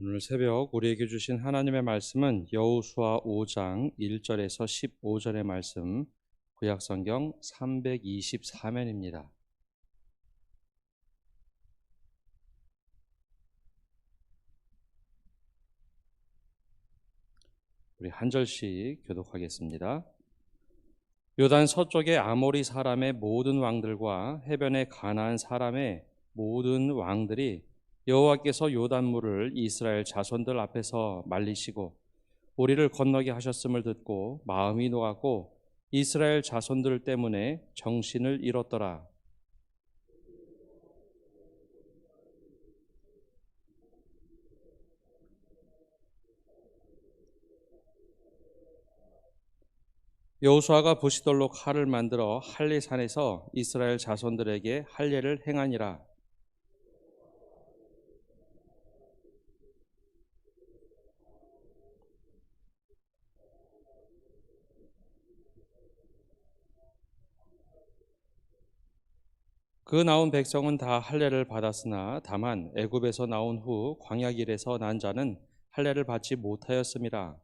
오늘 새벽 우리에게 주신 하나님의 말씀은 여호수아 5장 1절에서 15절의 말씀, 구약성경 324면입니다. 우리 한 절씩 교독하겠습니다. 요단 서쪽의 아모리 사람의 모든 왕들과 해변의 가나안 사람의 모든 왕들이 여호와께서 요단물을 이스라엘 자손들 앞에서 말리시고 우리를 건너게 하셨음을 듣고 마음이 녹았고 이스라엘 자손들 때문에 정신을 잃었더라. 여호수아가 부시돌로 칼을 만들어 할례산에서 이스라엘 자손들에게 할례를 행하니라. 그 나온 백성은 다 할례를 받았으나 다만 애굽에서 나온 후 광야 길에서 난 자는 할례를 받지 못하였음이라.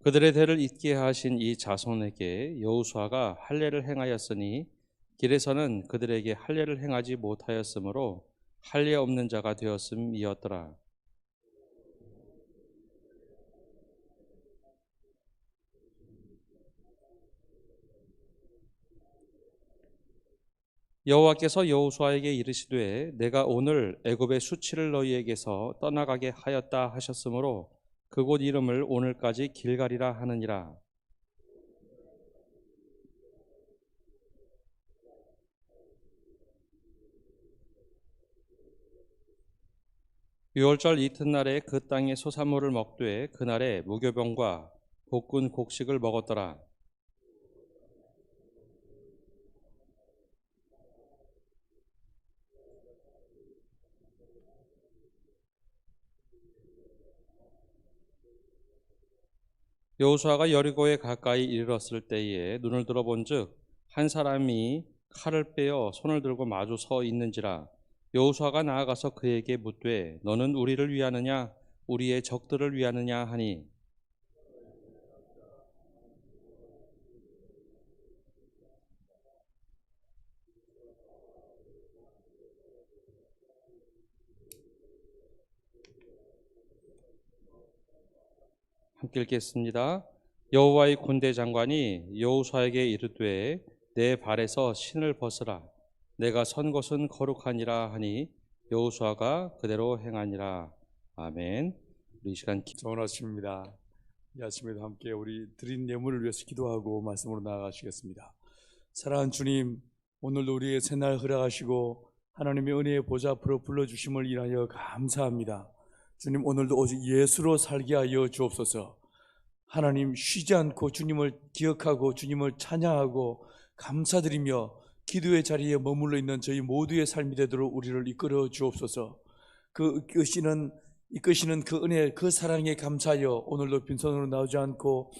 그들의 대를 잇게 하신 이 자손에게 여호수아가 할례를 행하였으니 길에서는 그들에게 할례를 행하지 못하였으므로 할례 없는 자가 되었음이었더라. 여호와께서 여호수아에게 이르시되 내가 오늘 애굽의 수치를 너희에게서 떠나가게 하였다 하셨으므로 그곳 이름을 오늘까지 길갈이라 하느니라. 유월절 이튿날에 그 땅의 소산물을 먹되 그날에 무교병과 볶은 곡식을 먹었더라. 여호수아가 여리고에 가까이 이르렀을 때에 눈을 들어본즉 한 사람이 칼을 빼어 손을 들고 마주 서 있는지라. 여호수아가 나아가서 그에게 묻되 너는 우리를 위하느냐 우리의 적들을 위하느냐 하니 함께 읽겠습니다. 여호와의 군대 장관이 여호수아에게 이르되 내 발에서 신을 벗으라. 내가 선 곳은 거룩하니라 하니 여호수아가 그대로 행하니라. 아멘. 우리 이 시간 좋은 아침입니다. 이 아침에도 함께 우리 드린 예물을 위해서 기도하고 말씀으로 나아가시겠습니다. 사랑하는 주님, 오늘도 우리의 새날 허락하시고 하나님의 은혜의 보좌 앞으로 불러주심을 인하여 감사합니다. 주님, 오늘도 오직 예수로 살게 하여 주옵소서. 하나님, 쉬지 않고 주님을 기억하고 주님을 찬양하고 감사드리며 기도의 자리에 머물러 있는 저희 모두의 삶이 되도록 우리를 이끌어 주옵소서. 이끄시는 그 은혜, 그 사랑에 감사하여 오늘도 빈손으로 나오지 않고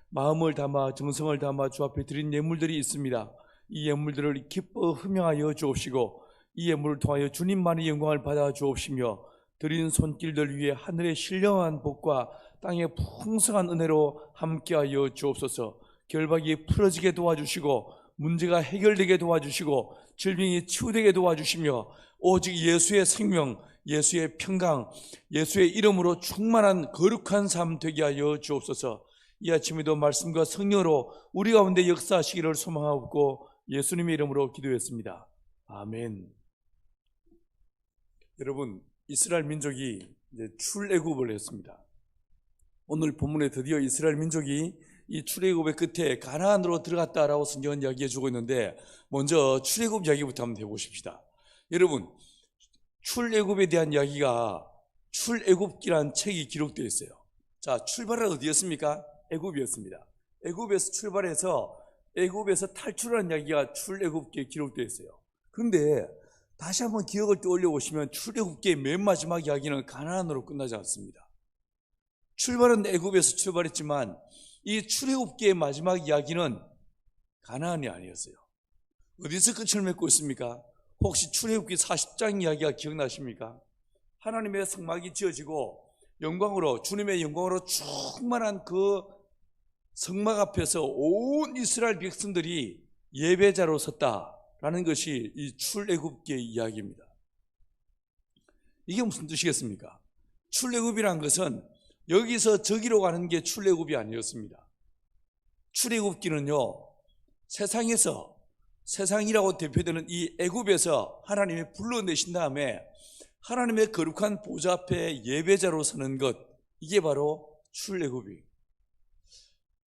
마음을 담아 정성을 담아 주 앞에 드린 예물들이 있습니다. 이 예물들을 기뻐 흠양하여 주옵시고 이 예물을 통하여 주님만의 영광을 받아 주옵시며 드린 손길들 위에 하늘의 신령한 복과 땅의 풍성한 은혜로 함께하여 주옵소서. 결박이 풀어지게 도와주시고 문제가 해결되게 도와주시고 질병이 치유되게 도와주시며 오직 예수의 생명, 예수의 평강, 예수의 이름으로 충만한 거룩한 삶 되게 하여 주옵소서. 이 아침에도 말씀과 성령으로 우리 가운데 역사하시기를 소망하고 예수님의 이름으로 기도했습니다. 아멘. 여러분, 이스라엘 민족이 이제 출애굽을 했습니다. 오늘 본문에 드디어 이스라엘 민족이 이 출애굽의 끝에 가나안으로 들어갔다라고 성경은 이야기해 주고 있는데 먼저 출애굽 이야기부터 한번 해보십시다. 여러분, 출애굽에 대한 이야기가 출애굽기란 책이 기록되어 있어요. 자, 출발은 어디였습니까? 애굽이었습니다. 애굽에서 출발해서 애굽에서 탈출하는 이야기가 출애굽기에 기록되어 있어요. 그런데 다시 한번 기억을 떠올려 보시면 출애굽기의 맨 마지막 이야기는 가나안으로 끝나지 않습니다. 출발은 애굽에서 출발했지만 이 출애굽기의 마지막 이야기는 가나안이 아니었어요. 어디서 끝을 맺고 있습니까? 혹시 출애굽기 40장 이야기가 기억나십니까? 하나님의 성막이 지어지고 영광으로, 주님의 영광으로 충만한 그 성막 앞에서 온 이스라엘 백성들이 예배자로 섰다라는 것이 이 출애굽기의 이야기입니다. 이게 무슨 뜻이겠습니까? 출애굽이란 것은 여기서 저기로 가는 게 출애굽이 아니었습니다. 출애굽기는요, 세상에서, 세상이라고 대표되는 이 애굽에서 하나님이 불러내신 다음에 하나님의 거룩한 보좌 앞에 예배자로 서는 것, 이게 바로 출애굽이에요.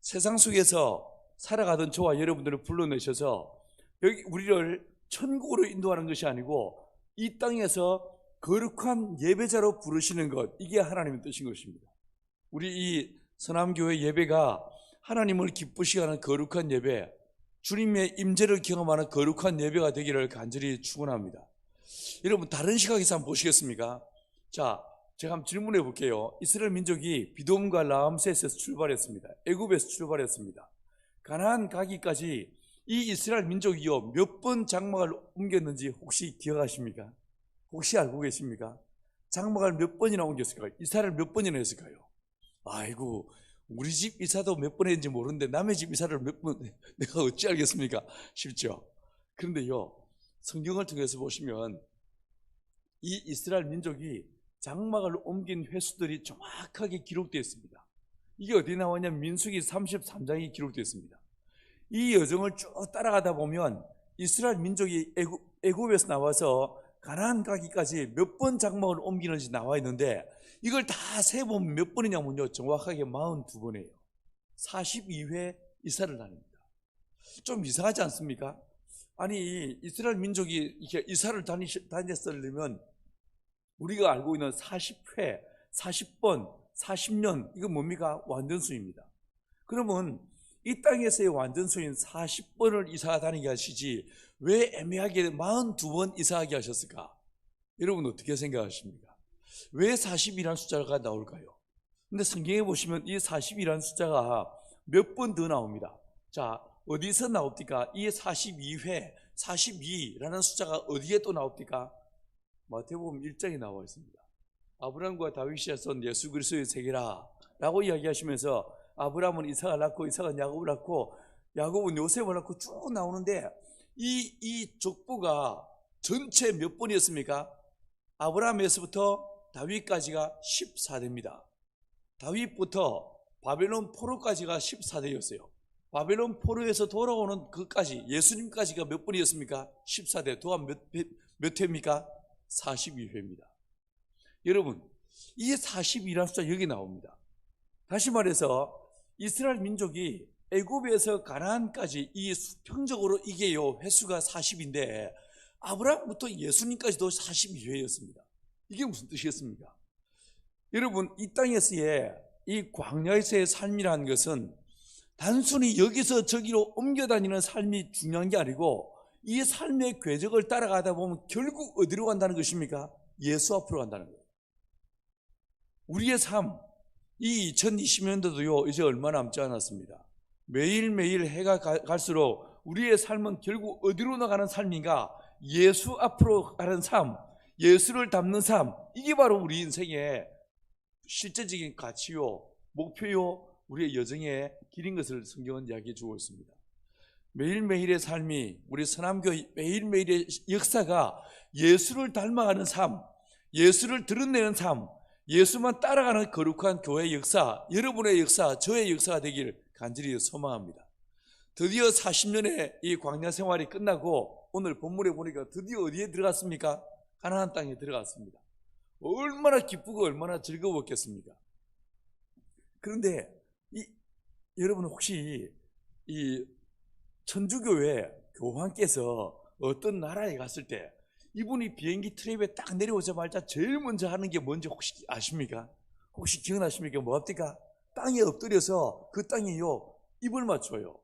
세상 속에서 살아가던 저와 여러분들을 불러내셔서 여기 우리를 천국으로 인도하는 것이 아니고 이 땅에서 거룩한 예배자로 부르시는 것, 이게 하나님의 뜻인 것입니다. 우리 이 서남교회 예배가 하나님을 기쁘시게 하는 거룩한 예배, 주님의 임재를 경험하는 거룩한 예배가 되기를 간절히 축원합니다. 여러분, 다른 시각에서 한번 보시겠습니까? 자, 제가 한번 질문해 볼게요. 이스라엘 민족이 비돔과 라암셋에서 출발했습니다. 애굽에서 출발했습니다. 가나안 가기까지 이 이스라엘 민족이요, 몇 번 장막을 옮겼는지 혹시 기억하십니까? 혹시 알고 계십니까? 장막을 몇 번이나 옮겼을까요? 이사를 몇 번이나 했을까요? 아이고, 우리 집 이사도 몇 번 했는지 모르는데 남의 집 이사를 몇 번, 내가 어찌 알겠습니까? 쉽죠? 그런데요, 성경을 통해서 보시면 이 이스라엘 민족이 장막을 옮긴 횟수들이 정확하게 기록되어 있습니다. 이게 어디 나오냐면 민수기 33장에 기록되어 있습니다. 이 여정을 쭉 따라가다 보면 이스라엘 민족이 애굽에서 나와서 가나안 가기까지 몇 번 장막을 옮기는지 나와 있는데 이걸 다 세보면 몇 번이냐면요, 정확하게 42번이에요. 42회 이사를 다닙니다. 좀 이상하지 않습니까? 아니, 이스라엘 민족이 이렇게 이사를 다녔으려면 우리가 알고 있는 40회, 40번, 40년, 이건 뭡니까? 완전수입니다. 그러면 이 땅에서의 완전수인 40번을 이사 다니게 하시지 왜 애매하게 42번 이사하게 하셨을까? 여러분 어떻게 생각하십니까? 왜 40이라는 숫자가 나올까요? 근데 성경에 보시면 이 40이라는 숫자가 몇 번 더 나옵니다. 자, 어디서 나옵니까? 이 42회, 42라는 숫자가 어디에 또 나옵니까? 마태복음 1장에 나와 있습니다. 아브라함과 다윗이 쏜 예수 그리스도의 세계라 라고 이야기하시면서 아브라함은 이삭을 낳고 이삭은 야곱을 낳고 야곱은 요셉을 낳고 쭉 나오는데 이 족보가 전체 몇 번이었습니까? 아브라함에서부터 다윗까지가 14대입니다. 다윗부터 바벨론 포로까지가 14대였어요. 바벨론 포로에서 돌아오는 그까지 예수님까지가 몇 번이었습니까? 14대. 또한 몇 회입니까? 42회입니다. 여러분, 이 42라는 숫자 여기 나옵니다. 다시 말해서 이스라엘 민족이 애굽에서 가나안까지 이 수평적으로 이게요, 횟수가 40인데 아브라함부터 예수님까지도 42회였습니다. 이게 무슨 뜻이겠습니까? 여러분, 이 땅에서의 이 광야에서의 삶이라는 것은 단순히 여기서 저기로 옮겨다니는 삶이 중요한 게 아니고 이 삶의 궤적을 따라가다 보면 결국 어디로 간다는 것입니까? 예수 앞으로 간다는 거예요. 우리의 삶, 이 2020년도도요 이제 얼마 남지 않았습니다. 매일매일 해가 갈수록 우리의 삶은 결국 어디로 나가는 삶인가? 예수 앞으로 가는 삶, 예수를 닮는 삶, 이게 바로 우리 인생의 실제적인 가치요, 목표요, 우리의 여정의 길인 것을 성경은 이야기해 주고 있습니다. 매일매일의 삶이, 우리 서남교회 매일매일의 역사가 예수를 닮아가는 삶, 예수를 드러내는 삶, 예수만 따라가는 거룩한 교회의 역사, 여러분의 역사, 저의 역사가 되기를 간절히 소망합니다. 드디어 40년의 이 광야 생활이 끝나고 오늘 본문에 보니까 드디어 어디에 들어갔습니까? 가나안 땅에 들어갔습니다. 얼마나 기쁘고 얼마나 즐거웠겠습니까? 그런데 여러분 혹시 이 천주교회 교황께서 어떤 나라에 갔을 때 이분이 비행기 트랩에 딱 내려오자마자 제일 먼저 하는 게 뭔지 혹시 아십니까? 혹시 기억나십니까? 뭐합니까? 땅에 엎드려서 그 땅에요 입을 맞춰요.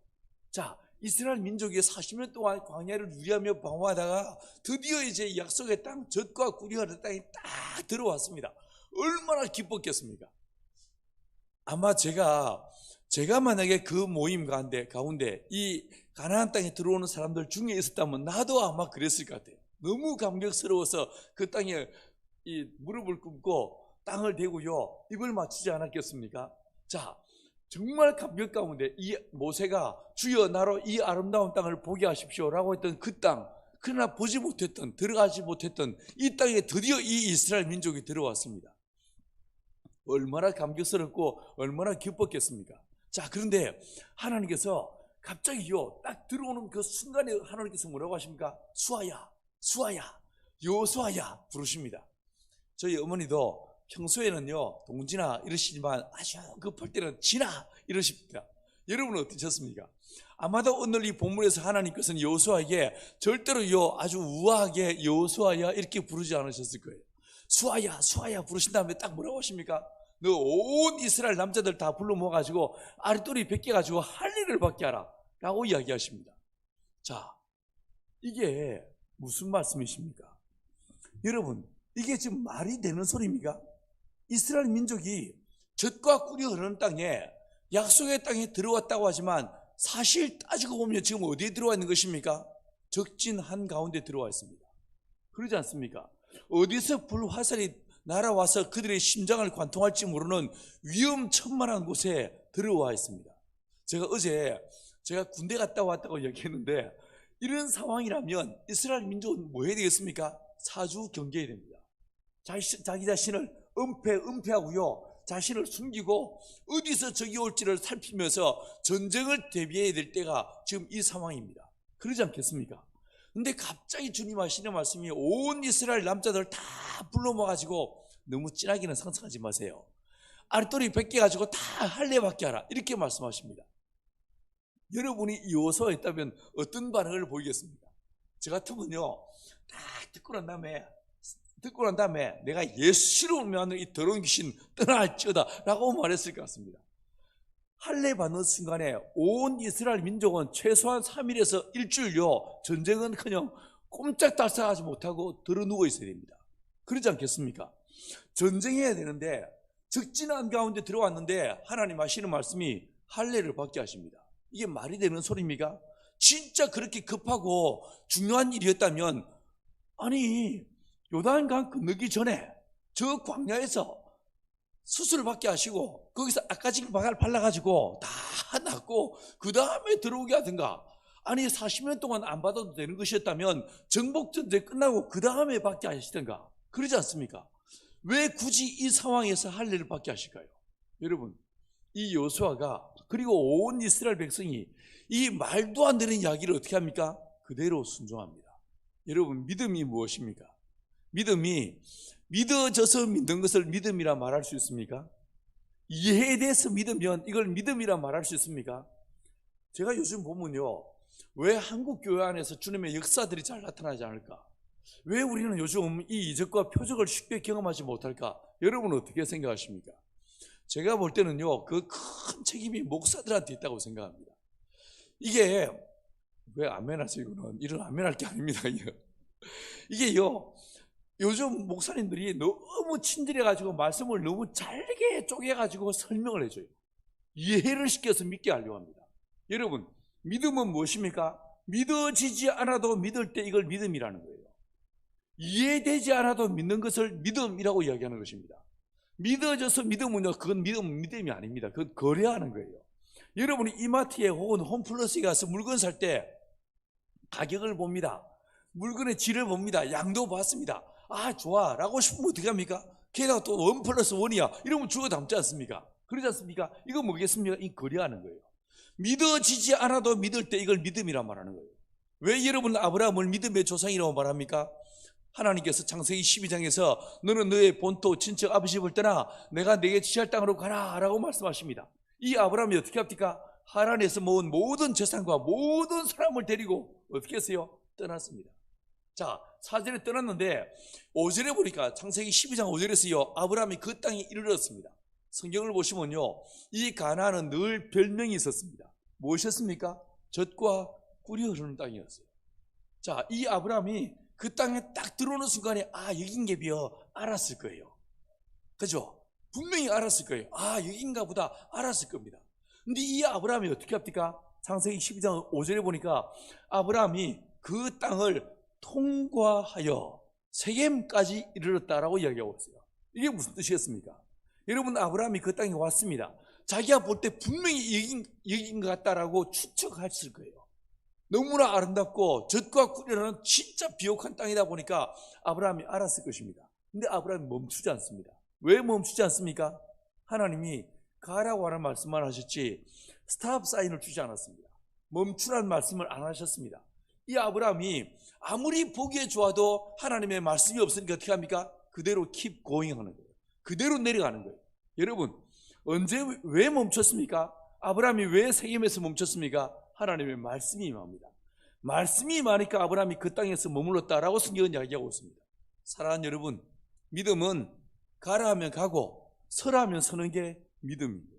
자, 이스라엘 민족이 40년 동안 광야를 유리하며 방황하다가 드디어 이제 약속의 땅, 젖과 꿀이 흐르는 땅에 딱 들어왔습니다. 얼마나 기뻤겠습니까? 아마 제가 만약에 그 모임 가운데 이 가나안 땅에 들어오는 사람들 중에 있었다면 나도 아마 그랬을 것 같아요. 너무 감격스러워서 그 땅에 이 무릎을 꿇고 땅을 대고요 입을 맞추지 않았겠습니까? 자, 정말 감격 가운데 이 모세가 주여 나로 이 아름다운 땅을 보게 하십시오라고 했던 그 땅, 그러나 보지 못했던, 들어가지 못했던 이 땅에 드디어 이 이스라엘 민족이 들어왔습니다. 얼마나 감격스럽고 얼마나 기뻤겠습니까? 자, 그런데 하나님께서 갑자기요 딱 들어오는 그 순간에 하나님께서 뭐라고 하십니까? 수아야, 수아야, 여호수아야 부르십니다. 저희 어머니도 평소에는요 동진아 이러시지만 아주 급할 때는 진아 이러십니다. 여러분은 어떠셨습니까? 아마도 오늘 이 본문에서 하나님께서는 여호수아에게 절대로요 아주 우아하게 여호수아야 이렇게 부르지 않으셨을 거예요. 수아야, 수아야 부르신 다음에 딱 뭐라고 하십니까? 너 온 이스라엘 남자들 다 불러 모아가지고 아랫도리 100개 가지고 할례를 받게 하라 라고 이야기하십니다. 자, 이게 무슨 말씀이십니까? 여러분, 이게 지금 말이 되는 소리입니까? 이스라엘 민족이 젖과 꿀이 흐르는 땅에 약속의 땅에 들어왔다고 하지만 사실 따지고 보면 지금 어디에 들어와 있는 것입니까? 적진 한가운데 들어와 있습니다. 그러지 않습니까? 어디서 불화살이 날아와서 그들의 심장을 관통할지 모르는 위험천만한 곳에 들어와 있습니다. 제가 군대 갔다 왔다고 얘기했는데 이런 상황이라면 이스라엘 민족은 뭐 해야 되겠습니까? 사주 경계해야 됩니다. 자기 자신을 은폐하고요 자신을 숨기고 어디서 적이 올지를 살피면서 전쟁을 대비해야 될 때가 지금 이 상황입니다. 그러지 않겠습니까? 근데 갑자기 주님 하시는 말씀이 온 이스라엘 남자들 다 불러 모아가지고 너무 진하게는 상상하지 마세요. 아랫도리 100개 가지고 다 할례 받게 하라 이렇게 말씀하십니다. 여러분이 여호수아에 있다면 어떤 반응을 보이겠습니까? 저 같으면요 딱 듣고 난 다음에 내가 예수로 오면 이 더러운 귀신 떠날지어다 라고 말했을 것 같습니다. 할례 받는 순간에 온 이스라엘 민족은 최소한 3일에서 일주일요 전쟁은커녕 꼼짝달싹하지 못하고 들어누워 있어야 됩니다. 그러지 않겠습니까? 전쟁해야 되는데 적진한 가운데 들어왔는데 하나님 하시는 말씀이 할례를 받게 하십니다. 이게 말이 되는 소리입니까? 진짜 그렇게 급하고 중요한 일이었다면 아니 요단강 건너기 전에 저 광야에서 수술을 받게 하시고 거기서 아까지 발라가지고 다 낫고 그 다음에 들어오게 하든가, 아니 40년 동안 안 받아도 되는 것이었다면 정복전쟁 끝나고 그 다음에 받게 하시든가 그러지 않습니까? 왜 굳이 이 상황에서 할례를 받게 하실까요? 여러분, 이 여호수아가 그리고 온 이스라엘 백성이 이 말도 안 되는 이야기를 어떻게 합니까? 그대로 순종합니다. 여러분, 믿음이 무엇입니까? 믿음이 믿어져서 믿는 것을 믿음이라 말할 수 있습니까? 이해에 대해서 믿으면 이걸 믿음이라 말할 수 있습니까? 제가 요즘 보면요, 왜 한국 교회 안에서 주님의 역사들이 잘 나타나지 않을까? 왜 우리는 요즘 이 이적과 표적을 쉽게 경험하지 못할까? 여러분은 어떻게 생각하십니까? 제가 볼 때는요, 그 큰 책임이 목사들한테 있다고 생각합니다. 이게 왜 아멘하세요? 이런 아멘할 게 아닙니다. 이게요, 요즘 목사님들이 너무 친절해가지고 말씀을 너무 잘게 쪼개가지고 설명을 해줘요. 이해를 시켜서 믿게 하려고 합니다. 여러분, 믿음은 무엇입니까? 믿어지지 않아도 믿을 때 이걸 믿음이라는 거예요. 이해되지 않아도 믿는 것을 믿음이라고 이야기하는 것입니다. 믿어져서 믿으면요, 그건 믿음이 아닙니다. 그건 거래하는 거예요. 여러분이 이마트에 혹은 홈플러스에 가서 물건 살 때 가격을 봅니다. 물건의 질을 봅니다. 양도 봤습니다. 아, 좋아 라고 싶으면 어떻게 합니까? 게다가 또 1+1이야 이러면 주워 담지 않습니까? 그러지 않습니까? 이거 뭐겠습니까? 이 거래하는 거예요. 믿어지지 않아도 믿을 때 이걸 믿음이라 말하는 거예요. 왜 여러분 아브라함을 믿음의 조상이라고 말합니까? 하나님께서 창세기 12장에서 너는 너의 본토 친척 아버지 집을 떠나 내가 내게 지시할 땅으로 가라 라고 말씀하십니다. 이 아브라함이 어떻게 합니까? 하란에서 모은 모든 재산과 모든 사람을 데리고 어떻게 했어요? 떠났습니다. 자, 4절에 떠났는데 5절에 보니까 창세기 12장 5절에서요 아브라함이 그 땅에 이르렀습니다. 성경을 보시면요, 이 가나안은 늘 별명이 있었습니다. 무엇이었습니까? 젖과 꿀이 흐르는 땅이었어요. 자, 이 아브라함이 그 땅에 딱 들어오는 순간에 여긴게비어 알았을 거예요. 그죠? 분명히 알았을 거예요. 여긴가 보다 알았을 겁니다. 근데 이 아브라함이 어떻게 합니까? 창세기 12장 5절에 보니까 아브라함이 그 땅을 통과하여 세겜까지 이르렀다라고 이야기하고 있어요. 이게 무슨 뜻이겠습니까? 여러분, 아브라함이 그 땅에 왔습니다. 자기가 볼 때 분명히 여긴 것 같다라고 추측했을 거예요. 너무나 아름답고 젖과 꿀이라는 진짜 비옥한 땅이다 보니까 아브라함이 알았을 것입니다. 근데 아브라함이 멈추지 않습니다. 왜 멈추지 않습니까? 하나님이 가라고 하는 말씀만 하셨지 스탑 사인을 주지 않았습니다. 멈추라는 말씀을 안 하셨습니다. 이 아브라함이 아무리 보기에 좋아도 하나님의 말씀이 없으니까 어떻게 합니까? 그대로 keep going 하는 거예요. 그대로 내려가는 거예요. 여러분, 왜 멈췄습니까? 아브라함이 왜 세겜에서 멈췄습니까? 하나님의 말씀이 임합니다. 말씀이 임하니까 아브라함이 그 땅에서 머물렀다라고 성경은 이야기하고 있습니다. 사랑하는 여러분, 믿음은 가라 하면 가고 서라 하면 서는 게 믿음입니다.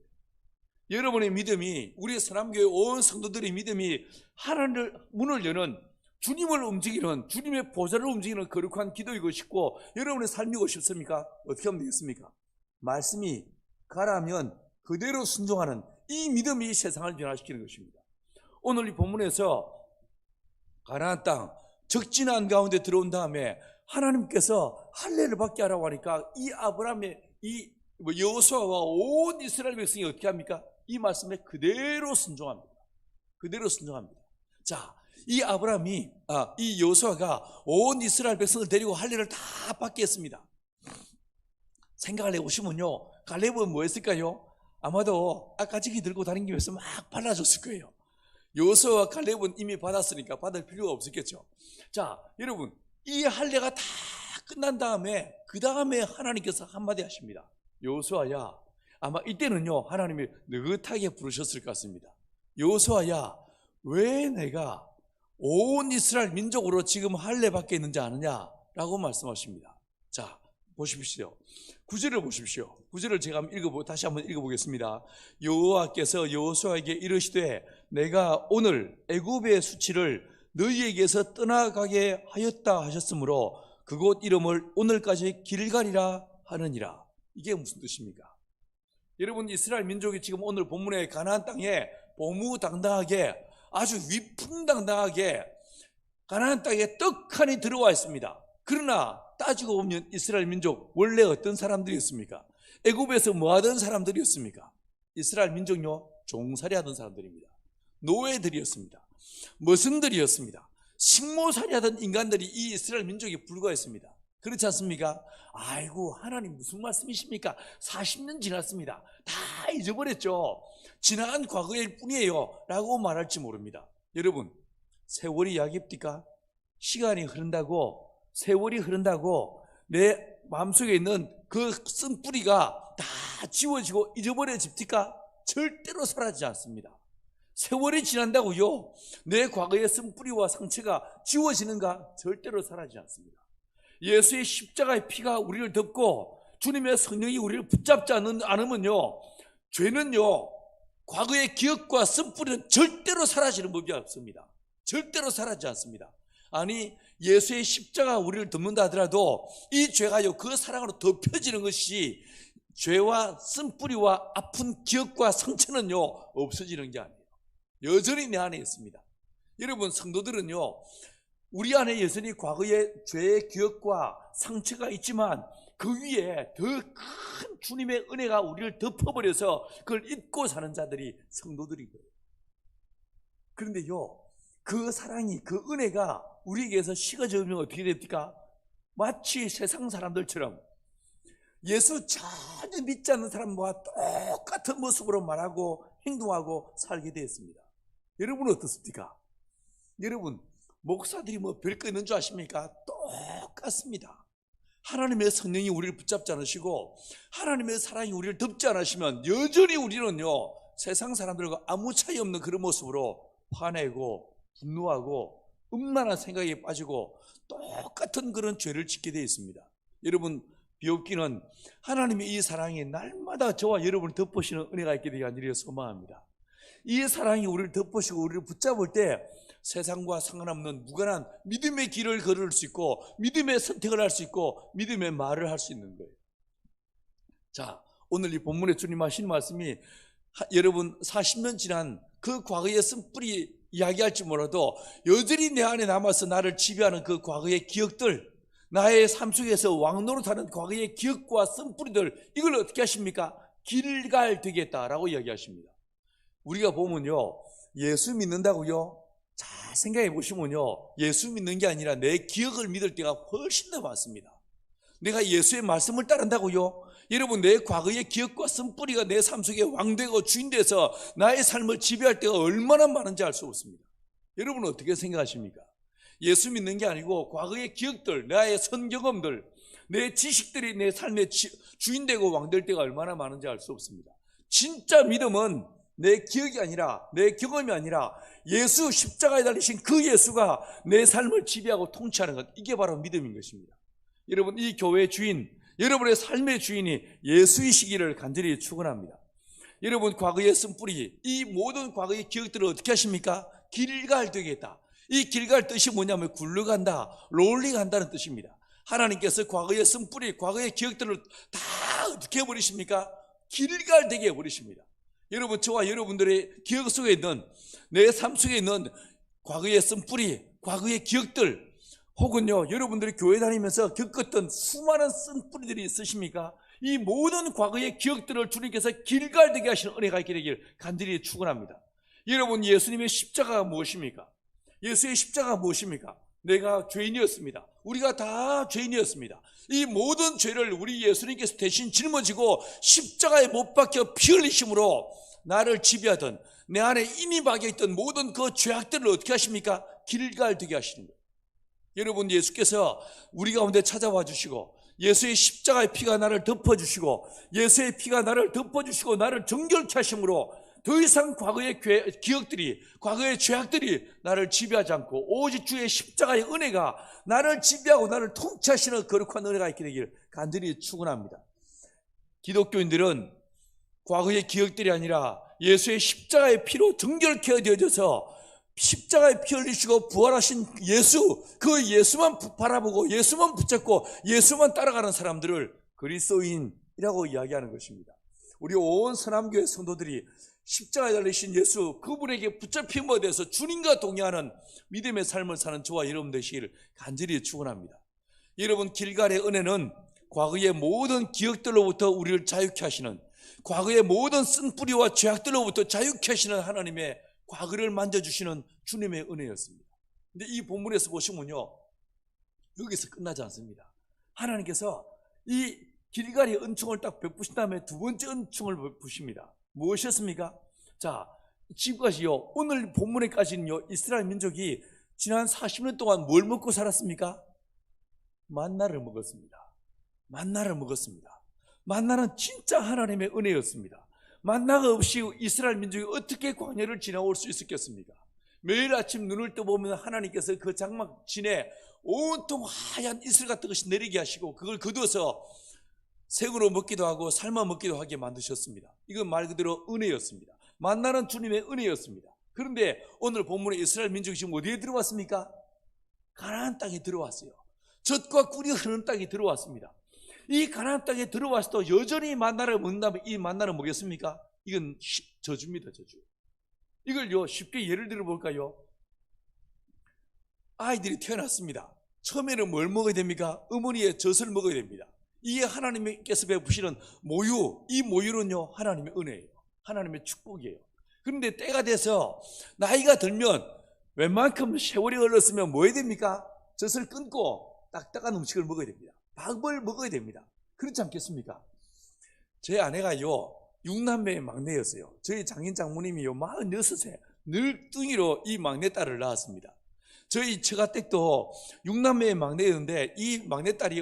여러분의 믿음이, 우리 선함교회 온 성도들의 믿음이 하나님을 문을 여는, 주님을 움직이는, 주님의 보좌를 움직이는 거룩한 기도이고 싶고 여러분의 삶이고 싶습니까? 어떻게 하면 되겠습니까? 말씀이 가라 하면 그대로 순종하는 이 믿음이 세상을 변화시키는 것입니다. 오늘 이 본문에서 가나안 땅 적진한 가운데 들어온 다음에 하나님께서 할례를 받게 하라고 하니까 이 아브라함의 이 여호수아와 온 이스라엘 백성이 어떻게 합니까? 이 말씀에 그대로 순종합니다. 그대로 순종합니다. 자, 이 아브라함이 이 여호수아가 온 이스라엘 백성을 데리고 할례를 다 받게 했습니다. 생각을 해보시면요, 갈렙은 뭐 했을까요? 아마도 아까지기 들고 다니면서 막 발라줬을 거예요. 여호수아와 갈렙은 이미 받았으니까 받을 필요가 없었겠죠. 자, 여러분, 이 할례가 다 끝난 다음에 그 다음에 하나님께서 한마디 하십니다. 여호수아야, 아마 이때는요 하나님이 느긋하게 부르셨을 것 같습니다. 여호수아야, 왜 내가 온 이스라엘 민족으로 지금 할례 받게 있는지 아느냐? 라고 말씀하십니다. 자, 보십시오. 9절을 보십시오. 9절을 제가 다시 한번 읽어보겠습니다. 여호와께서 여호수아에게 이르시되 내가 오늘 애굽의 수치를 너희에게서 떠나가게 하였다 하셨으므로 그곳 이름을 오늘까지 길갈이라 하느니라. 이게 무슨 뜻입니까? 여러분, 이스라엘 민족이 지금 오늘 본문의 가나안 땅에 보무당당하게, 아주 위풍당당하게 가나안 땅에 떡하니 들어와 있습니다. 그러나 따지고 보면 이스라엘 민족 원래 어떤 사람들이었습니까? 애굽에서 뭐 하던 사람들이었습니까? 이스라엘 민족요, 종살이 하던 사람들입니다. 노예들이었습니다. 머슴들이었습니다. 식모살이 하던 인간들이 이 이스라엘 민족에 불과했습니다. 그렇지 않습니까? 아이고, 하나님 무슨 말씀이십니까? 40년 지났습니다. 다 잊어버렸죠. 지나간 과거일 뿐이에요 라고 말할지 모릅니다. 여러분, 세월이 약입니까? 시간이 흐른다고, 세월이 흐른다고 내 마음속에 있는 그 쓴뿌리가 다 지워지고 잊어버려집니까? 절대로 사라지지 않습니다. 세월이 지난다고요 내 과거의 쓴뿌리와 상처가 지워지는가? 절대로 사라지지 않습니다. 예수의 십자가의 피가 우리를 덮고 주님의 성령이 우리를 붙잡지 않으면요, 죄는요, 과거의 기억과 쓴뿌리는 절대로 사라지는 법이 없습니다. 절대로 사라지지 않습니다. 아니, 예수의 십자가 우리를 덮는다 하더라도 이 죄가요, 그 사랑으로 덮여지는 것이 죄와 쓴뿌리와 아픈 기억과 상처는요 없어지는 게 아니에요. 여전히 내 안에 있습니다. 여러분, 성도들은요, 우리 안에 여전히 과거의 죄의 기억과 상처가 있지만 그 위에 더 큰 주님의 은혜가 우리를 덮어버려서 그걸 잊고 사는 자들이 성도들인 거예요. 그런데요, 그 사랑이, 그 은혜가 우리에게서 식어져면 어떻게 됩니까? 마치 세상 사람들처럼 예수 전혀 믿지 않는 사람과 똑같은 모습으로 말하고 행동하고 살게 되었습니다. 여러분은 어떻습니까? 여러분, 목사들이 뭐 별거 있는 줄 아십니까? 똑같습니다. 하나님의 성령이 우리를 붙잡지 않으시고 하나님의 사랑이 우리를 덮지 않으시면 여전히 우리는요, 세상 사람들과 아무 차이 없는 그런 모습으로 화내고 분노하고 음란한 생각에 빠지고 똑같은 그런 죄를 짓게 되어 있습니다. 여러분, 비옵기는 하나님의 이 사랑이 날마다 저와 여러분을 덮으시는 은혜가 있게 되기 간절히 소망합니다. 이 사랑이 우리를 덮으시고 우리를 붙잡을 때 세상과 상관없는 무관한 믿음의 길을 걸을 수 있고 믿음의 선택을 할 수 있고 믿음의 말을 할 수 있는 거예요. 자, 오늘 이 본문에 주님 하신 말씀이 여러분 40년 지난 그 과거의 쓴뿌리 이야기할지 몰라도 여전히 내 안에 남아서 나를 지배하는 그 과거의 기억들, 나의 삶 속에서 왕노릇하는 과거의 기억과 쓴뿌리들, 이걸 어떻게 하십니까? 길갈 되겠다라고 이야기하십니다. 우리가 보면요, 예수 믿는다고요? 잘 생각해 보시면요, 예수 믿는 게 아니라 내 기억을 믿을 때가 훨씬 더 많습니다. 내가 예수의 말씀을 따른다고요? 여러분, 내 과거의 기억과 쓴뿌리가 내 삶 속에 왕되고 주인돼서 나의 삶을 지배할 때가 얼마나 많은지 알 수 없습니다. 여러분은 어떻게 생각하십니까? 예수 믿는 게 아니고 과거의 기억들, 나의 선경험들, 내 지식들이 내 삶의 주인되고 왕될 때가 얼마나 많은지 알 수 없습니다. 진짜 믿음은 내 기억이 아니라, 내 경험이 아니라 예수 십자가에 달리신 그 예수가 내 삶을 지배하고 통치하는 것, 이게 바로 믿음인 것입니다. 여러분, 이 교회의 주인, 여러분의 삶의 주인이 예수이시기를 간절히 축원합니다. 여러분, 과거의 쓴뿌리, 이 모든 과거의 기억들을 어떻게 하십니까? 길갈 되겠다. 이 길갈 뜻이 뭐냐면 굴러간다, 롤링한다는 뜻입니다. 하나님께서 과거의 쓴뿌리, 과거의 기억들을 다 어떻게 해버리십니까? 길갈되게 해버리십니다. 여러분, 저와 여러분들의 기억 속에 있는, 내 삶 속에 있는 과거의 쓴뿌리, 과거의 기억들, 혹은요, 여러분들이 교회 다니면서 겪었던 수많은 쓴뿌리들이 있으십니까? 이 모든 과거의 기억들을 주님께서 길갈되게 하시는 은혜가 있게 되길 간절히 축원합니다. 여러분, 예수님의 십자가가 무엇입니까? 예수의 십자가가 무엇입니까? 내가 죄인이었습니다. 우리가 다 죄인이었습니다. 이 모든 죄를 우리 예수님께서 대신 짊어지고 십자가에 못 박혀 피 흘리심으로 나를 지배하던, 내 안에 이미 박혀있던 모든 그 죄악들을 어떻게 하십니까? 길갈되게 하시는 거예요. 여러분, 예수께서 우리 가운데 찾아와 주시고 예수의 십자가의 피가 나를 덮어주시고 예수의 피가 나를 덮어주시고 나를 정결케 하심으로 더 이상 과거의 기억들이, 과거의 죄악들이 나를 지배하지 않고 오직 주의 십자가의 은혜가 나를 지배하고 나를 통치하시는 거룩한 은혜가 있게 되기를 간절히 축원합니다. 기독교인들은 과거의 기억들이 아니라 예수의 십자가의 피로 정결케 되어져서 십자가에 피 흘리시고 부활하신 예수, 그 예수만 바라보고 예수만 붙잡고 예수만 따라가는 사람들을 그리스도인이라고 이야기하는 것입니다. 우리 온 서남교회 성도들이 십자가에 달리신 예수, 그분에게 붙잡힘에 대해서 주님과 동의하는 믿음의 삶을 사는 저와 여러분 되시기를 간절히 축원합니다. 여러분, 길갈의 은혜는 과거의 모든 기억들로부터 우리를 자유케 하시는, 과거의 모든 쓴뿌리와 죄악들로부터 자유케 하시는 하나님의 과거를 만져주시는 주님의 은혜였습니다. 근데 이 본문에서 보시면요, 여기서 끝나지 않습니다. 하나님께서 이 길갈의 은총을 딱 베푸신 다음에 두 번째 은총을 베푸십니다. 무엇이었습니까? 자, 지금까지요, 오늘 본문에까지는요, 이스라엘 민족이 지난 40년 동안 뭘 먹고 살았습니까? 만나를 먹었습니다. 만나를 먹었습니다. 만나는 진짜 하나님의 은혜였습니다. 만나가 없이 이스라엘 민족이 어떻게 광야를 지나올 수 있었겠습니까? 매일 아침 눈을 떠보면 하나님께서 그 장막 진에 온통 하얀 이슬 같은 것이 내리게 하시고 그걸 거두어서 생으로 먹기도 하고 삶아 먹기도 하게 만드셨습니다. 이건 말 그대로 은혜였습니다. 만나는 주님의 은혜였습니다. 그런데 오늘 본문에 이스라엘 민족이 지금 어디에 들어왔습니까? 가나안 땅에 들어왔어요. 젖과 꿀이 흐르는 땅에 들어왔습니다. 이 가나안 땅에 들어와서도 여전히 만나를 먹는다면 이 만나는 뭐겠습니까? 이건 저주입니다, 저주. 이걸요, 쉽게 예를 들어 볼까요? 아이들이 태어났습니다. 처음에는 뭘 먹어야 됩니까? 어머니의 젖을 먹어야 됩니다. 이게 하나님께서 베푸시는 모유, 이 모유는요, 하나님의 은혜예요. 하나님의 축복이에요. 그런데 때가 돼서 나이가 들면 웬만큼 세월이 흘렀으면 뭐 해야 됩니까? 젖을 끊고 딱딱한 음식을 먹어야 됩니다. 밥을 먹어야 됩니다. 그렇지 않겠습니까? 제 아내가요, 6남매의 막내였어요. 저희 장인 장모님이요, 46세 늘뚱이로 이 막내딸을 낳았습니다. 저희 처가댁도 6남매의 막내였는데 이 막내딸이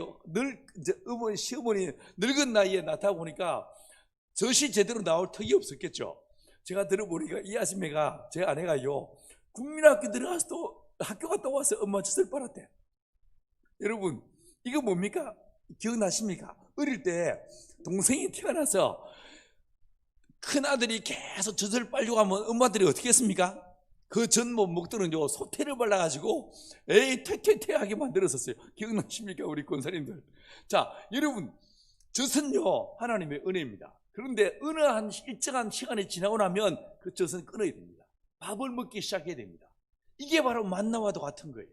이제 어머니, 시어머니 늙은 나이에 낳다 보니까 젖이 제대로 나올 턱이 없었겠죠. 제가 들어보니까 이 아줌매가, 제 아내가요, 국민학교 들어가서도 학교 갔다 와서 엄마 젖을 빨았대. 여러분, 이거 뭡니까? 기억나십니까? 어릴 때 동생이 태어나서 큰아들이 계속 젖을 빨려고 하면 엄마들이 어떻게 했습니까? 그 젖 못 먹도록요 소태를 발라가지고 에이 퇴퇴퇴하게 만들었었어요. 기억나십니까 우리 권사님들? 자, 여러분, 젖은요 하나님의 은혜입니다. 그런데 어느 한 일정한 시간이 지나고 나면 그 젖은 끊어야 됩니다. 밥을 먹기 시작해야 됩니다. 이게 바로 만나와도 같은 거예요.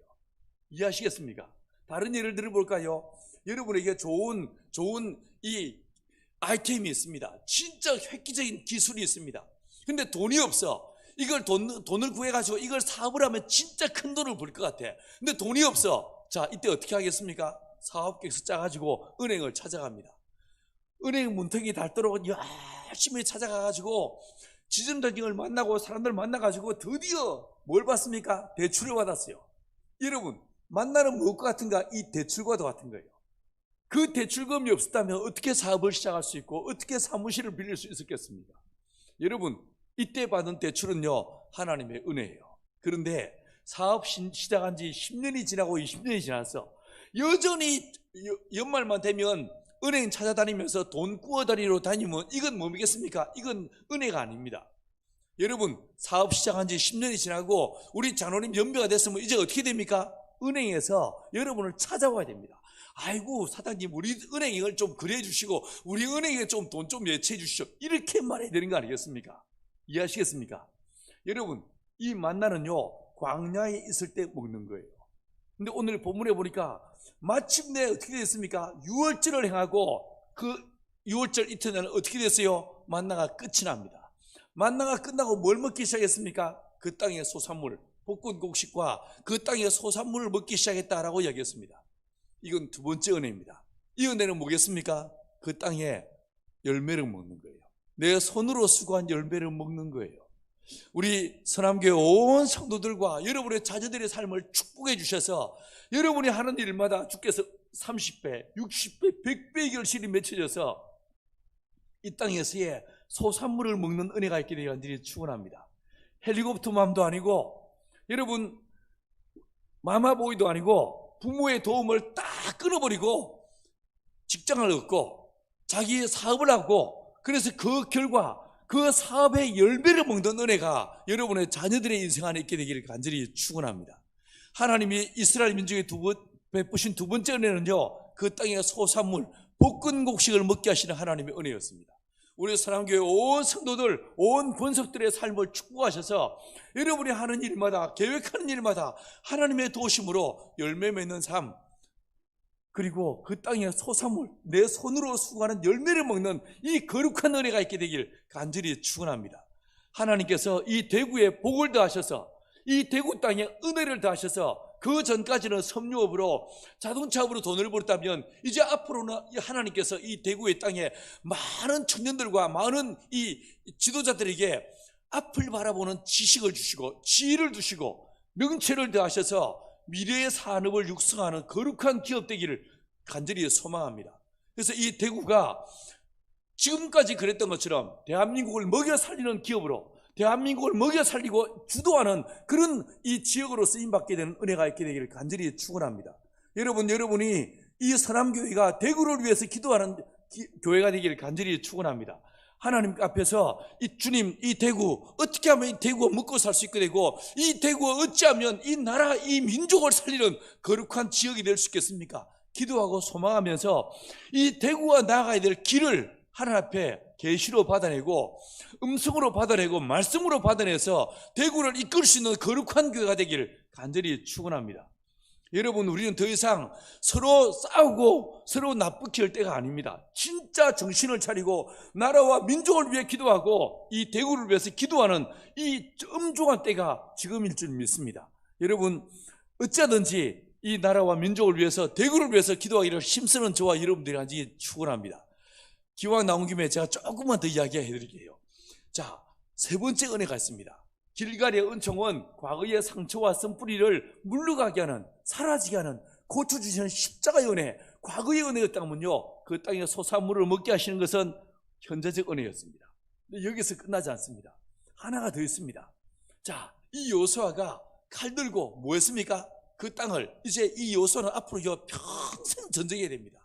이해하시겠습니까? 다른 예를 들어볼까요? 여러분에게 좋은 이 아이템이 있습니다. 진짜 획기적인 기술이 있습니다. 근데 돈이 없어. 이걸 돈을 구해가지고 이걸 사업을 하면 진짜 큰 돈을 벌 것 같아. 근데 돈이 없어. 자, 이때 어떻게 하겠습니까? 사업계획서 짜가지고 은행을 찾아갑니다. 은행 문턱이 닳도록 열심히 찾아가가지고 지점장을 만나고 사람들 만나가지고 드디어 뭘 받습니까? 대출을 받았어요. 여러분, 만나는 무엇과 같은가? 이 대출과도 같은 거예요. 그 대출금이 없었다면 어떻게 사업을 시작할 수 있고 어떻게 사무실을 빌릴 수 있었겠습니까? 여러분, 이때 받은 대출은요 하나님의 은혜예요. 그런데 사업 시작한 지 10년이 지나고 20년이 지났어. 여전히 연말만 되면 은행 찾아다니면서 돈 구워다니러 다니면 이건 뭐겠습니까? 이건 은혜가 아닙니다. 여러분, 사업 시작한 지 10년이 지나고 우리 장로님 연배가 됐으면 이제 어떻게 됩니까? 은행에서 여러분을 찾아와야 됩니다. 아이고 사장님, 우리 은행을 좀 그래 주시고 우리 은행에 좀 돈 좀 예치해 주시오, 이렇게 말해야 되는 거 아니겠습니까? 이해하시겠습니까? 여러분, 이 만나는요 광야에 있을 때 먹는 거예요. 근데 오늘 본문에 보니까 마침내 어떻게 됐습니까? 유월절을 행하고 그 유월절 이튿날은 어떻게 됐어요? 만나가 끝이 납니다. 만나가 끝나고 뭘 먹기 시작했습니까? 그 땅의 소산물, 볶은 곡식과 그 땅의 소산물을 먹기 시작했다라고 이야기했습니다. 이건 두 번째 은혜입니다. 이 은혜는 뭐겠습니까? 그 땅에 열매를 먹는 거예요. 내 손으로 수고한 열매를 먹는 거예요. 우리 선함교회 온 성도들과 여러분의 자녀들의 삶을 축복해 주셔서 여러분이 하는 일마다 주께서 30배, 60배, 100배의 결실이 맺혀져서 이 땅에서의 소산물을 먹는 은혜가 있게 되어 간절히 축원합니다. 헬리콥터맘도 아니고 여러분 마마보이도 아니고 부모의 도움을 딱 끊어버리고 직장을 얻고 자기의 사업을 하고 그래서 그 결과 그 사업의 열매를 먹는 은혜가 여러분의 자녀들의 인생 안에 있게 되기를 간절히 축원합니다. 하나님이 이스라엘 민족에 베푸신 두 번째 은혜는요 그 땅의 소산물 볶은 곡식을 먹게 하시는 하나님의 은혜였습니다. 우리 사랑교회 온 성도들, 온 권속들의 삶을 축복하셔서 여러분이 하는 일마다, 계획하는 일마다 하나님의 도우심으로 열매 맺는 삶, 그리고 그 땅의 소산물, 내 손으로 수고하는 열매를 먹는 이 거룩한 은혜가 있게 되길 간절히 축원합니다. 하나님께서 이 대구에 복을 더하셔서 이 대구 땅에 은혜를 더하셔서 그 전까지는 섬유업으로 자동차업으로 돈을 벌었다면 이제 앞으로는 하나님께서 이 대구의 땅에 많은 청년들과 많은 이 지도자들에게 앞을 바라보는 지식을 주시고 지혜를 주시고 명체를 더하셔서 미래의 산업을 육성하는 거룩한 기업 되기를 간절히 소망합니다. 그래서 이 대구가 지금까지 그랬던 것처럼 대한민국을 먹여 살리는 기업으로 대한민국을 먹여 살리고 주도하는 그런 이 지역으로 쓰임받게 되는 은혜가 있게 되기를 간절히 축원합니다. 여러분이 이 선함교회가 대구를 위해서 기도하는 교회가 되기를 간절히 축원합니다. 하나님 앞에서 이 주님, 이 대구 어떻게 하면 이 대구가 먹고 살 수 있게 되고 이 대구가 어찌하면 이 나라, 이 민족을 살리는 거룩한 지역이 될 수 있겠습니까? 기도하고 소망하면서 이 대구가 나아가야 될 길을 하나님 앞에 계시로 받아내고 음성으로 받아내고 말씀으로 받아내서 대구를 이끌 수 있는 거룩한 교회가 되기를 간절히 축원합니다. 여러분, 우리는 더 이상 서로 싸우고 서로 나쁘게 할 때가 아닙니다. 진짜 정신을 차리고 나라와 민족을 위해 기도하고 이 대구를 위해서 기도하는 이 엄중한 때가 지금일 줄 믿습니다. 여러분, 어찌하든지 이 나라와 민족을 위해서 대구를 위해서 기도하기를 힘쓰는 저와 여러분들이 간절히 축원합니다. 기왕 나온 김에 제가 조금만 더 이야기해 드릴게요. 자, 세 번째 은혜가 있습니다. 길갈의 은총은 과거의 상처와 쓴뿌리를 물러가게 하는, 사라지게 하는, 고쳐주시는 십자가의 은혜, 과거의 은혜였다면요 그 땅의 소산물을 먹게 하시는 것은 현재적 은혜였습니다. 근데 여기서 끝나지 않습니다. 하나가 더 있습니다. 자, 이 여호수아가 칼 들고 뭐 했습니까? 그 땅을 이제 이 여호수아는 앞으로 평생 전쟁해야 됩니다.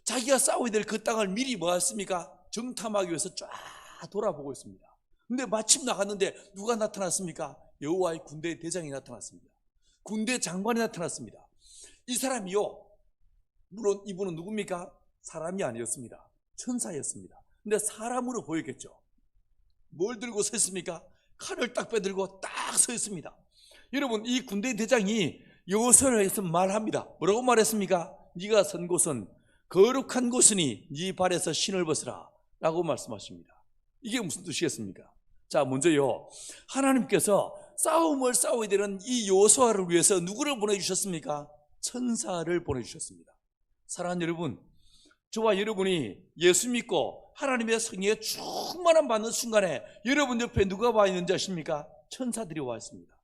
자기가 싸워야 될 그 땅을 미리 뭐 했습니까? 정탐하기 위해서 쫙 돌아보고 있습니다. 근데 마침 나갔는데 누가 나타났습니까? 여호와의 군대 대장이 나타났습니다. 군대 장관이 나타났습니다. 이 사람이요, 물론 이분은 누굽니까? 사람이 아니었습니다. 천사였습니다. 근데 사람으로 보였겠죠. 뭘 들고 서 있습니까? 칼을 딱 빼들고 딱 서 있습니다. 여러분, 이 군대 대장이 여호수아를 해서 말합니다. 뭐라고 말했습니까? 네가 선 곳은 거룩한 곳이니 네 발에서 신을 벗으라 라고 말씀하십니다. 이게 무슨 뜻이겠습니까? 자, 먼저요, 하나님께서 싸움을 싸워야 되는 이 여호수아를 위해서 누구를 보내주셨습니까? 천사를 보내주셨습니다. 사랑하는 여러분, 저와 여러분이 예수 믿고 하나님의 성령에 충만함 받는 순간에 여러분 옆에 누가 와 있는지 아십니까? 천사들이 와 있습니다.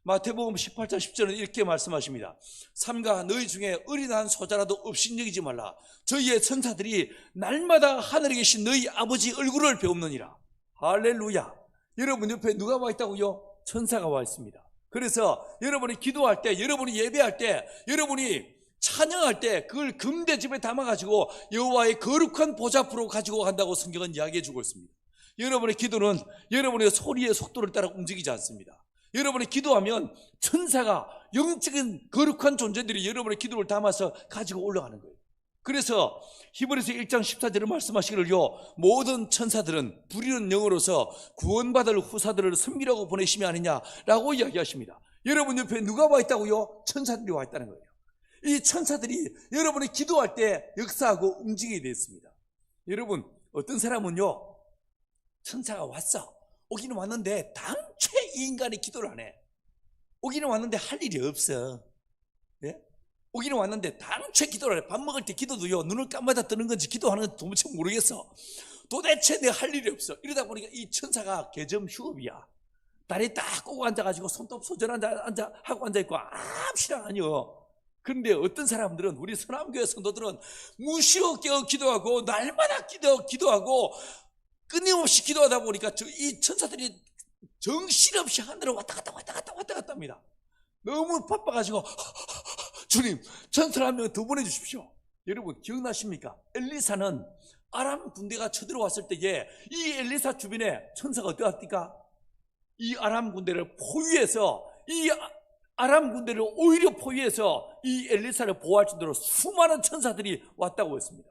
마태복음 18장 10절은 이렇게 말씀하십니다. 삼가 너희 중에 어린한 소자라도 없인 여기지 말라. 저희의 천사들이 날마다 하늘에 계신 너희 아버지 얼굴을 배우느니라. 할렐루야. 여러분 옆에 누가 와 있다고요? 천사가 와 있습니다. 그래서 여러분이 기도할 때, 여러분이 예배할 때, 여러분이 찬양할 때 그걸 금대집에 담아가지고 여호와의 거룩한 보좌 앞으로 가지고 간다고 성경은 이야기해 주고 있습니다. 여러분의 기도는 여러분의 소리의 속도를 따라 움직이지 않습니다. 여러분이 기도하면 천사가, 영적인 거룩한 존재들이 여러분의 기도를 담아서 가지고 올라가는 거예요. 그래서 히브리서 1장 14절에 말씀하시기를요, 모든 천사들은 부리는 영으로서 구원받을 후사들을 섬기라고 보내심이 아니냐라고 이야기하십니다. 여러분 옆에 누가 와 있다고요? 천사들이 와 있다는 거예요. 이 천사들이 여러분이 기도할 때 역사하고 움직이게 되어 있습니다. 여러분, 어떤 사람은요, 천사가 왔어. 오기는 왔는데 당최 이 인간이 기도를 안 해. 오기는 왔는데 할 일이 없어. 예? 오기는 왔는데 당최 기도를 안 해. 밥 먹을 때 기도도요, 눈을 감아다 뜨는 건지 기도하는 건지 도무지 모르겠어. 도대체 내가 할 일이 없어. 이러다 보니까 이 천사가 개점 휴업이야. 다리 딱 꼬고 앉아가지고 손톱 소전 하고 앉아있고 아무 시간 아니요. 그런데 어떤 사람들은, 우리 서남교회 성도들은 무시어 기도하고 날마다 기도하고 끊임없이 기도하다 보니까 이 천사들이 정신없이 하늘을 왔다 갔다 합니다. 너무 바빠가지고 주님, 천사를 한 명 더 보내주십시오. 여러분 기억나십니까? 엘리사는 아람 군대가 쳐들어왔을 때에 이 엘리사 주변에 천사가 어떻게 합니까? 이 아람 군대를 포위해서, 이 아람 군대를 오히려 포위해서 이 엘리사를 보호할 정도로 수많은 천사들이 왔다고 했습니다.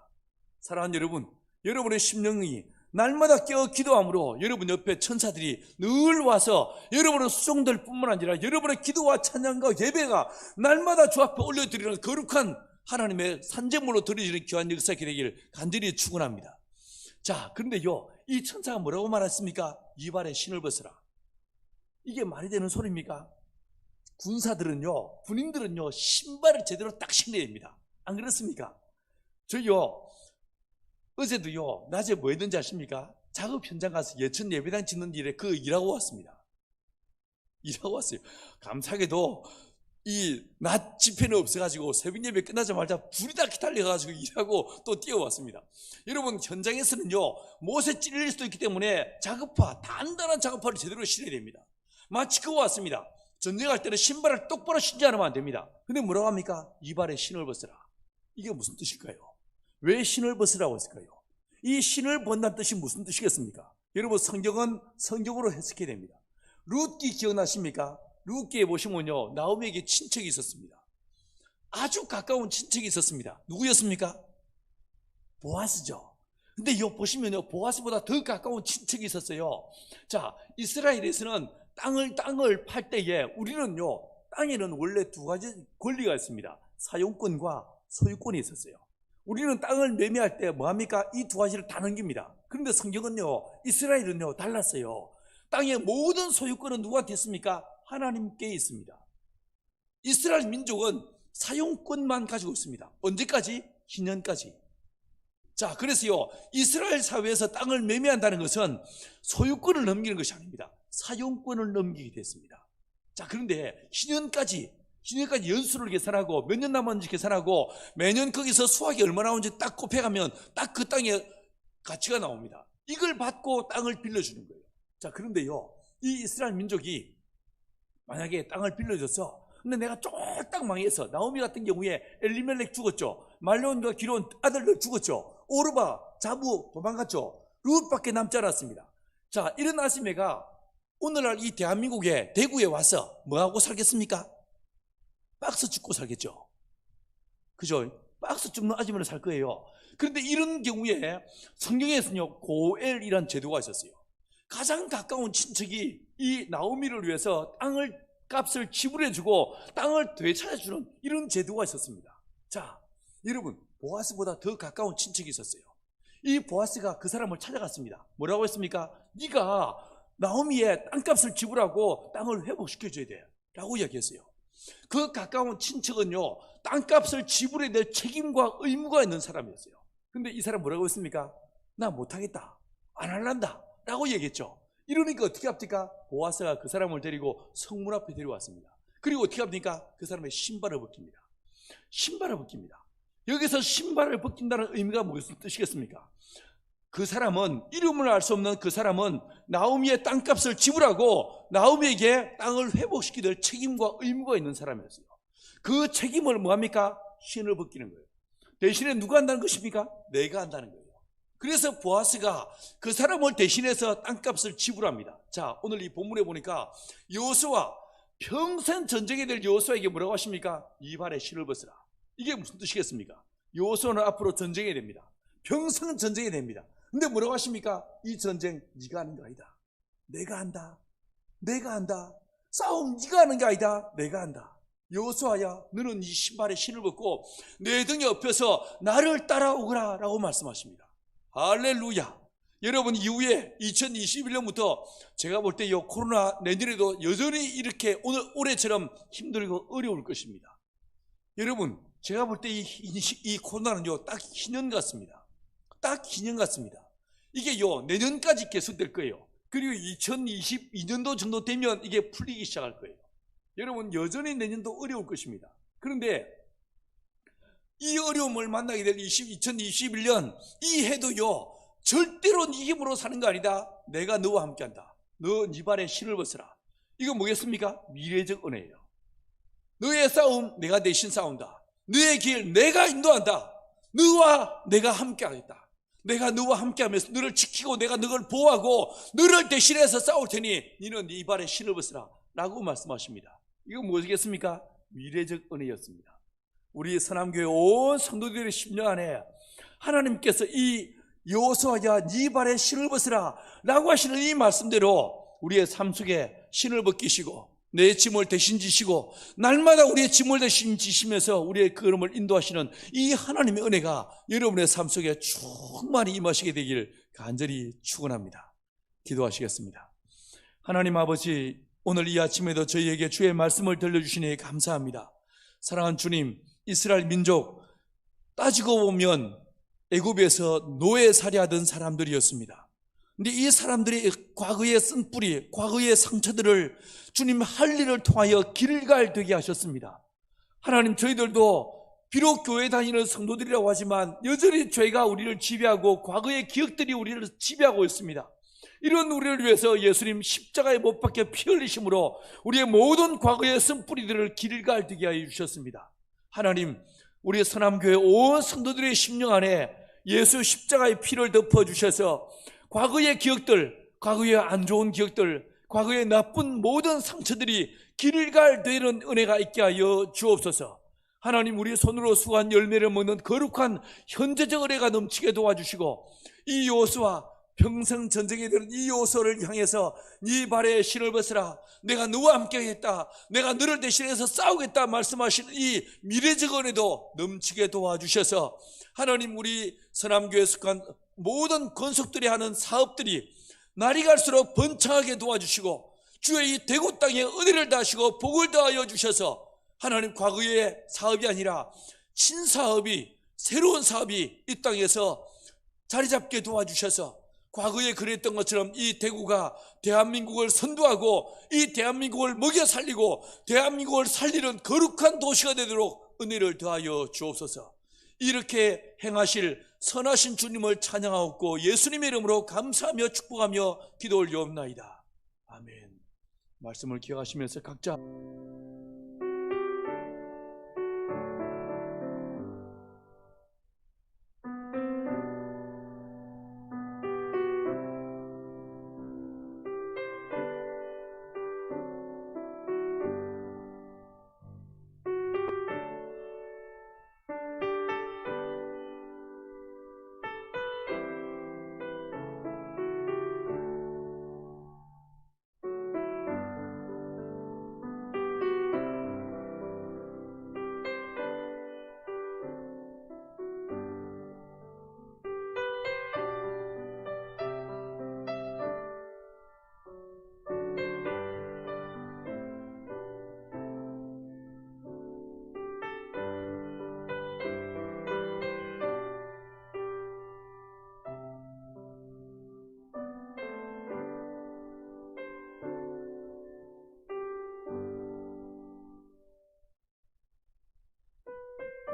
사랑하는 여러분, 여러분의 심령이 날마다 깨어 기도함으로 여러분 옆에 천사들이 늘 와서 여러분의 수종들 뿐만 아니라 여러분의 기도와 찬양과 예배가 날마다 주 앞에 올려드리는 거룩한 하나님의 산재물로 드려지는 귀한 역사가 되기를 간절히 축원합니다. 자, 그런데요, 이 천사가 뭐라고 말했습니까? 이 발에 신을 벗으라. 이게 말이 되는 소리입니까? 군사들은요, 군인들은요, 신발을 제대로 딱 신어야 됩니다. 안 그렇습니까? 저요, 어제도요, 낮에 뭐 했는지 아십니까? 작업 현장 가서 예천 예배당 짓는 일에 그 일하고 왔습니다. 일하고 왔어요. 감사하게도 이 낮 집회는 없어가지고 새벽 예배 끝나자마자 불이 다 기다려가지고 일하고 또 뛰어왔습니다. 여러분, 현장에서는요, 못에 찔릴 수도 있기 때문에 작업화, 단단한 작업화를 제대로 신어야 됩니다. 마치 그거 같습니다. 전쟁할 때는 신발을 똑바로 신지 않으면 안 됩니다. 근데 뭐라고 합니까? 이 발에 신을 벗으라. 이게 무슨 뜻일까요? 왜 신을 벗으라고 했을까요? 이 신을 벗는다는 뜻이 무슨 뜻이겠습니까? 여러분, 성경은 성경으로 해석해야 됩니다. 룻기 기억나십니까? 룻기에 보시면요, 나오미에게 친척이 있었습니다. 아주 가까운 친척이 있었습니다. 누구였습니까? 보아스죠. 근데 이 보시면요, 보아스보다 더 가까운 친척이 있었어요. 자, 이스라엘에서는 땅을 팔 때에 우리는요, 땅에는 원래 두 가지 권리가 있습니다. 사용권과 소유권이 있었어요. 우리는 땅을 매매할 때 뭐합니까? 이 두 가지를 다 넘깁니다. 그런데 성경은요, 이스라엘은요, 달랐어요. 땅의 모든 소유권은 누구한테 있습니까? 하나님께 있습니다. 이스라엘 민족은 사용권만 가지고 있습니다. 언제까지? 희년까지. 자, 그래서요, 이스라엘 사회에서 땅을 매매한다는 것은 소유권을 넘기는 것이 아닙니다. 사용권을 넘기게 됐습니다. 자, 그런데 희년까지 연수를 계산하고 몇 년 남았는지 계산하고 매년 거기서 수확이 얼마나 나오는지 딱 곱해가면 딱 그 땅의 가치가 나옵니다. 이걸 받고 땅을 빌려주는 거예요. 자, 그런데요, 이 이스라엘 민족이 만약에 땅을 빌려줘서 근데 내가 쫄딱 망해서 나오미 같은 경우에 엘리멜렉 죽었죠. 말론과 기론 아들들 죽었죠. 오르바, 자부 도망갔죠. 룻밖에 남지 않았습니다. 자, 이런 아줌매가 오늘날 이 대한민국의 대구에 와서 뭐하고 살겠습니까? 박스 줍고 살겠죠. 그죠? 박스 줍는 아줌마를 살 거예요. 그런데 이런 경우에 성경에서는요, 고엘이란 제도가 있었어요. 가장 가까운 친척이 이 나오미를 위해서 땅을 값을 지불해주고 땅을 되찾아주는 이런 제도가 있었습니다. 자, 여러분, 보아스보다 더 가까운 친척이 있었어요. 이 보아스가 그 사람을 찾아갔습니다. 뭐라고 했습니까? 네가 나오미의 땅값을 지불하고 땅을 회복시켜줘야 돼 라고 이야기했어요. 그 가까운 친척은요, 땅값을 지불해야 될 책임과 의무가 있는 사람이었어요. 근데 이 사람 뭐라고 했습니까? 나 못하겠다, 안 할란다 라고 얘기했죠. 이러니까 어떻게 합니까? 보아스가 그 사람을 데리고 성문 앞에 데려왔습니다. 그리고 어떻게 합니까? 그 사람의 신발을 벗깁니다. 신발을 벗깁니다. 여기서 신발을 벗긴다는 의미가 무슨 뜻이겠습니까? 그 사람은, 이름을 알 수 없는 그 사람은 나오미의 땅값을 지불하고 나오미에게 땅을 회복시키될 책임과 의무가 있는 사람이었어요. 그 책임을 뭐합니까? 신을 벗기는 거예요. 대신에 누가 한다는 것입니까? 내가 한다는 거예요. 그래서 보아스가 그 사람을 대신해서 땅값을 지불합니다. 자, 오늘 이 본문에 보니까 여호수아, 평생 전쟁에 될 여호수아에게 뭐라고 하십니까? 이 발에 실을 벗으라. 이게 무슨 뜻이겠습니까? 여호수아는 앞으로 전쟁이 됩니다. 평생 전쟁이 됩니다. 근데 뭐라고 하십니까? 이 전쟁 네가 하는 게 아니다. 내가 한다. 내가 한다. 싸움 네가 하는 게 아니다. 내가 한다. 여호수아야, 너는 이 신발에 신을 벗고 내 등에 엎여서 나를 따라오거라 라고 말씀하십니다. 할렐루야. 여러분, 이후에 2021년부터 제가 볼 때 이 코로나 내년에도 여전히 이렇게 올해처럼 힘들고 어려울 것입니다. 여러분, 제가 볼 때 이 코로나는요, 딱 2년 같습니다. 딱 2년 같습니다. 이게요, 내년까지 계속될 거예요. 그리고 2022년도 정도 되면 이게 풀리기 시작할 거예요. 여러분, 여전히 내년도 어려울 것입니다. 그런데 이 어려움을 만나게 될 2021년, 이 해도요, 절대로 네 힘으로 사는 거 아니다. 내가 너와 함께 한다. 너 네 발에 실을 벗으라. 이거 뭐겠습니까? 미래적 은혜예요. 너의 싸움 내가 대신 싸운다. 너의 길 내가 인도한다. 너와 내가 함께 하겠다. 내가 너와 함께 하면서 너를 지키고 내가 너를 보호하고 너를 대신해서 싸울 테니 너는 네 발에 신을 벗으라 라고 말씀하십니다. 이거 무엇이겠습니까? 미래적 은혜였습니다. 우리 서남교회 온 성도들의 심령 안에 하나님께서 이 여호수아야, 네 발에 신을 벗으라 라고 하시는 이 말씀대로 우리의 삶 속에 신을 벗기시고 내 짐을 대신 지시고 날마다 우리의 짐을 대신 지시면서 우리의 걸음을 인도하시는 이 하나님의 은혜가 여러분의 삶 속에 충만히 임하시게 되길 간절히 축원합니다. 기도하시겠습니다. 하나님 아버지, 오늘 이 아침에도 저희에게 주의 말씀을 들려주시니 감사합니다. 사랑하는 주님, 이스라엘 민족 따지고 보면 애굽에서 노예살이하던 사람들이었습니다. 근데 이 사람들이 과거의 쓴 뿌리, 과거의 상처들을 주님 할 일을 통하여 길갈 되게 하셨습니다. 하나님, 저희들도 비록 교회 다니는 성도들이라고 하지만 여전히 죄가 우리를 지배하고 과거의 기억들이 우리를 지배하고 있습니다. 이런 우리를 위해서 예수님 십자가에 못 박혀 피 흘리심으로 우리의 모든 과거의 쓴 뿌리들을 길갈 되게 하여 주셨습니다. 하나님, 우리 서남교회 온 성도들의 심령 안에 예수 십자가의 피를 덮어주셔서 과거의 기억들, 과거의 안 좋은 기억들, 과거의 나쁜 모든 상처들이 길갈되는 은혜가 있게 하여 주옵소서. 하나님, 우리 손으로 수한 열매를 먹는 거룩한 현재적 은혜가 넘치게 도와주시고 이 여호수아, 평생 전쟁에 들은 이 여호수아를 향해서 네 발에 신을 벗으라, 내가 너와 함께 하겠다, 내가 너를 대신해서 싸우겠다 말씀하시는 이 미래적 은혜도 넘치게 도와주셔서 하나님, 우리 서남교회 속한 모든 건속들이 하는 사업들이 날이 갈수록 번창하게 도와주시고 주의 이 대구 땅에 은혜를 다하시고 복을 더하여 주셔서 하나님, 과거의 사업이 아니라 신사업이, 새로운 사업이 이 땅에서 자리 잡게 도와주셔서 과거에 그랬던 것처럼 이 대구가 대한민국을 선도하고 이 대한민국을 먹여 살리고 대한민국을 살리는 거룩한 도시가 되도록 은혜를 더하여 주옵소서. 이렇게 행하실 선하신 주님을 찬양하옵고 예수님의 이름으로 감사하며 축복하며 기도 올려옵나이다. 아멘. 말씀을 기억하시면서 각자